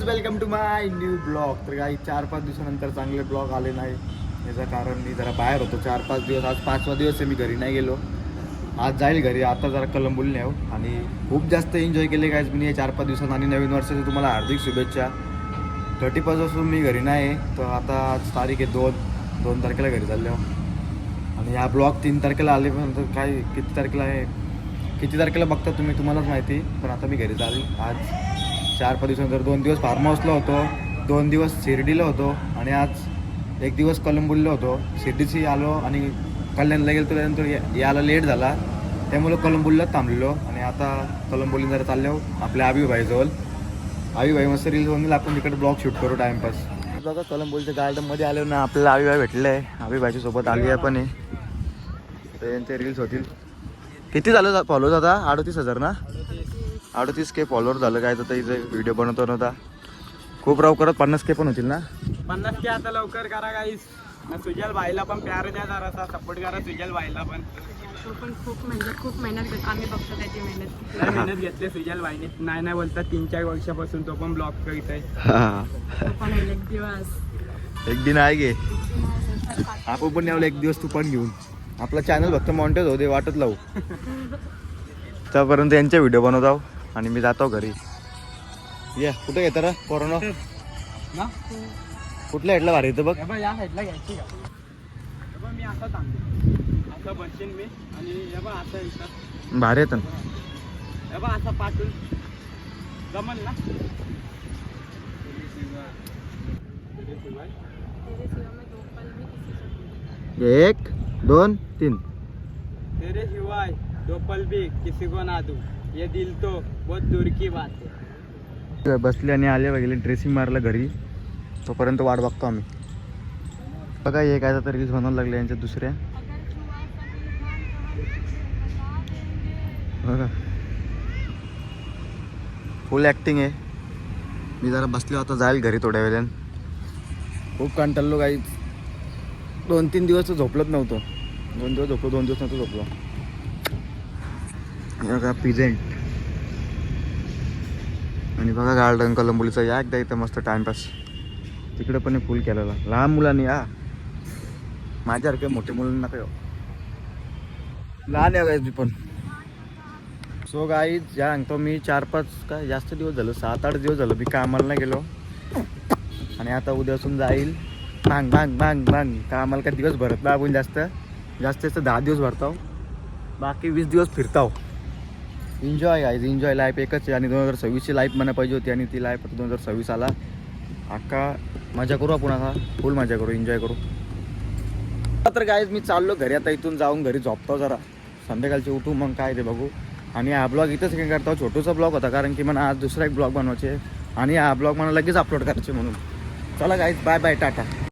Guys welcome to my new blog. तर काही 4-5 दिवसानंतर चांगले ब्लॉग आले नाही. याचं कारण मी जरा बाहेर होतो 4-5 दिवस. आज 5वा दिवस आहे, मी घरी नाही गेलो. आज जाईल घरी. आता जरा कलंबुली येऊ आणि खूप जास्त एन्जॉय केले गाईज मी या 4-5 दिवसात. आणि नवीन वर्षाची तुम्हाला हार्दिक शुभेच्छा. 31 पासून मी घरी नाही आहे, तर आता आज तारीख आहे 2 तारखेला घरी चाललो. आणि हा ब्लॉग 3 तारखेला आले, पण काय किती तारखेला आहे, किती तारखेला बघता तुम्ही, तुम्हालाच माहिती. पण आता मी घरी चालेल. आज 4-5 दिवसानंतर 2 दिवस फार्म हाऊसला होतो, 2 दिवस शिर्डीला होतो आणि आज 1 दिवस कलंबुलीला होतो. शिर्डीची आलो आणि कल्याणला गेलो, त्यानंतर यायला लेट झाला, त्यामुळं कलंबुलीला थांबलेलो. आणि आता कलंबुली जरा चाललो आपल्या आबीभाईजवळ. आबीभाई मस्त रील्स बनवून आपण तिकडे ब्लॉग शूट करू टाईमपास. बघा कलंबुलीच्या गार्डनमध्ये आलो ना, आपल्याला आबीभाई भेटले आहे. आबीभाईच्या सोबत आली आहे पण आहे, तर यांचे रील्स होतील. किती झालं फॉलोअर्स आता? 38,000 ना? 38K फॉलोअर झालं काय, तर इथे व्हिडिओ बनवतो नव्हता. खूप राव करत 50K पण होतील ना? 50K आता लवकर करा गाईस. सुजल भाईला पण प्यार द्या, जरासा सपोर्ट करा सुजल भाईला पण. तो पण खूप मेहनत करतो. आम्ही बघतो त्याची मेहनत. मेहनत घेतली सुजल भाईने. नाही बोलतात 3-4 वर्षापासून तो पण ब्लॉग करत आहे. तो पण एक दिवस एक दिन आहे गे, आपण पण यावलं एक दिवस तू पण घेऊन. आपला चॅनल फक्त मॉनिटाईज होते, वाटत लावू. त्यापर्यंत यांचे व्हिडिओ बनवतो आणि मी जातो घरी. कुठे घेतं रे कोरोना? ना कुठल्या हेडला भारी येतं बघ. हे बघ, या साईडला घ्यायची का? हे बघ, मी असं थांबतो, असं बसेन मी. आणि हे बघ असं इथं भारी येतं. हे बघ असं पाठवून जमल ना? 1 2 3. तेरे सिवाय दो पल भी किसी को ना दूं, ये दिल तो बहुत दूर की बात है. बसले आणि आले वगैरे ड्रेसिंग मारलं घरी, तोपर्यंत वाट बघतो आम्ही. बघा हे काय तर रील्स बनवायला लागले यांच्या दुसऱ्या. बघा फुल ॲक्टिंग आहे. मी जरा बसलो, आता जाईल घरी थोड्या वेळाने. खूप कंटाळलो काही. 2-3 दिवस झोपलत नव्हतो. 2 दिवस झोपलो, 2 दिवस नव्हतो झोपलो. बघा पिझेंट आणि बघा गार्डन कलंबुलीचं. या एकदा इथं मस्त टाइमपास. तिकडे पण फुल केलेला लहान मुलांनी. माझ्यासारख्या मोठ्या मुलांना काय लहान आहे गाईज मी पण. सो गाईज या सांगतो मी 4-5 काय जास्त दिवस झालं, 7-8 दिवस झालं मी कामाला नाही गेलो. आणि आता उद्यापासून जाईल भांग भांग भांग भांग. कामाला काय दिवस भरत नाही आपण, जास्त 10 दिवस भरताव, बाकी 20 दिवस फिरताव. Enjoy guys, enjoy. लाईफ एकच आहे आणि 2026ची लाईफ म्हणा पाहिजे होती, आणि ती लाईफ 2026 आला. अख्खा मजा करू आपण, आता फुल मजा करू, एन्जॉय करू. तर गाईज मी चाललो घरी. आता इथून जाऊन घरी झोपतो जरा, संध्याकाळचे उठू मग काय ते बघू. आणि हा ब्लॉग इथंच काय करतो, छोटूसा ब्लॉग होता, कारण की मला आज दुसरा एक ब्लॉग बनवायचे आणि हा ब्लॉग मला लगेच अपलोड करायचे म्हणून. चला गाईज, बाय बाय, टाटा.